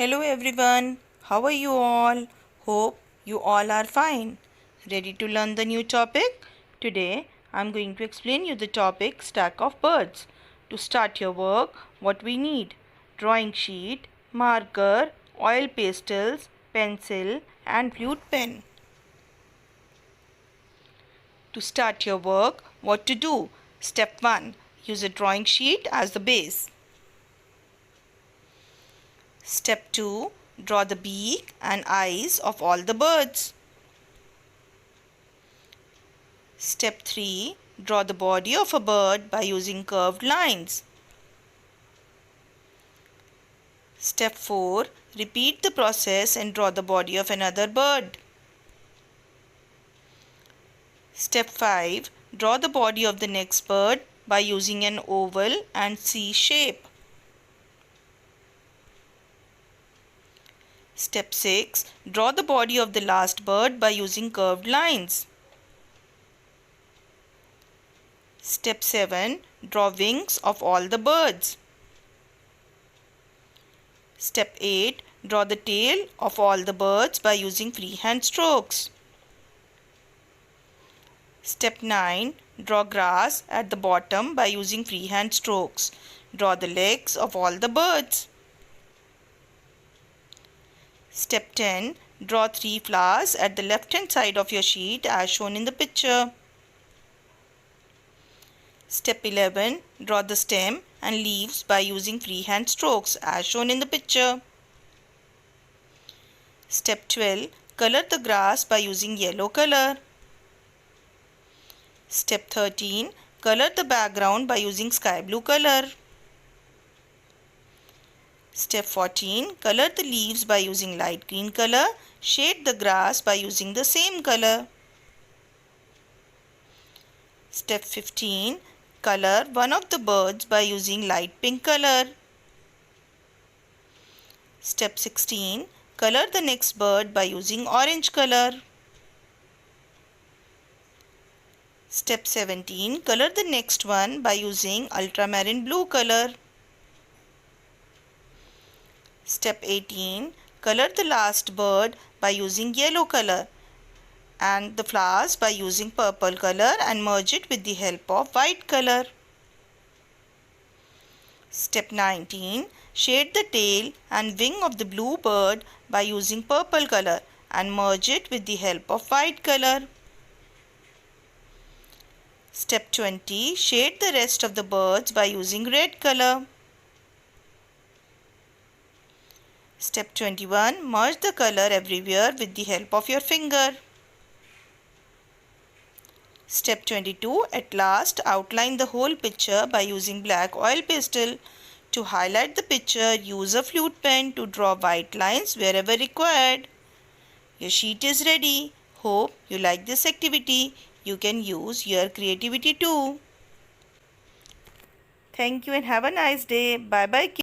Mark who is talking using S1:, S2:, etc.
S1: Hello everyone, how are you all? Hope you all are fine. Ready to learn the new topic? Today I am going to explain you the topic stack of birds. To start your work, what we need: drawing sheet, marker, oil pastels, pencil and flute pen. To start your work, what to do? Step 1. Use a drawing sheet as the base. Step 2. Draw the beak and eyes of all the birds. Step 3. Draw the body of a bird by using curved lines. Step 4. Repeat the process and draw the body of another bird. Step 5. Draw the body of the next bird by using an oval and C shape. Step 6. Draw the body of the last bird by using curved lines. Step 7. Draw wings of all the birds. Step 8. Draw the tail of all the birds by using freehand strokes. Step 9. Draw grass at the bottom by using freehand strokes. Draw the legs of all the birds. Step 10. Draw 3 flowers at the left hand side of your sheet as shown in the picture. Step 11. Draw the stem and leaves by using freehand strokes as shown in the picture. Step 12. Color the grass by using yellow color. Step 13. Color the background by using sky blue color. Step 14. Color the leaves by using light green color. Shade the grass by using the same color. Step 15. Color one of the birds by using light pink color. Step 16. Color the next bird by using orange color. Step 17. Color the next one by using ultramarine blue color. Step 18. Color the last bird by using yellow color and the flowers by using purple color and merge it with the help of white color. Step 19. Shade the tail and wing of the blue bird by using purple color and merge it with the help of white color. Step 20. Shade the rest of the birds by using red color. Step 21. Merge the color everywhere with the help of your finger. Step 22. At last, outline the whole picture by using black oil pastel. To highlight the picture, use a flute pen to draw white lines wherever required. Your sheet is ready. Hope you like this activity. You can use your creativity too. Thank you and have a nice day. Bye bye.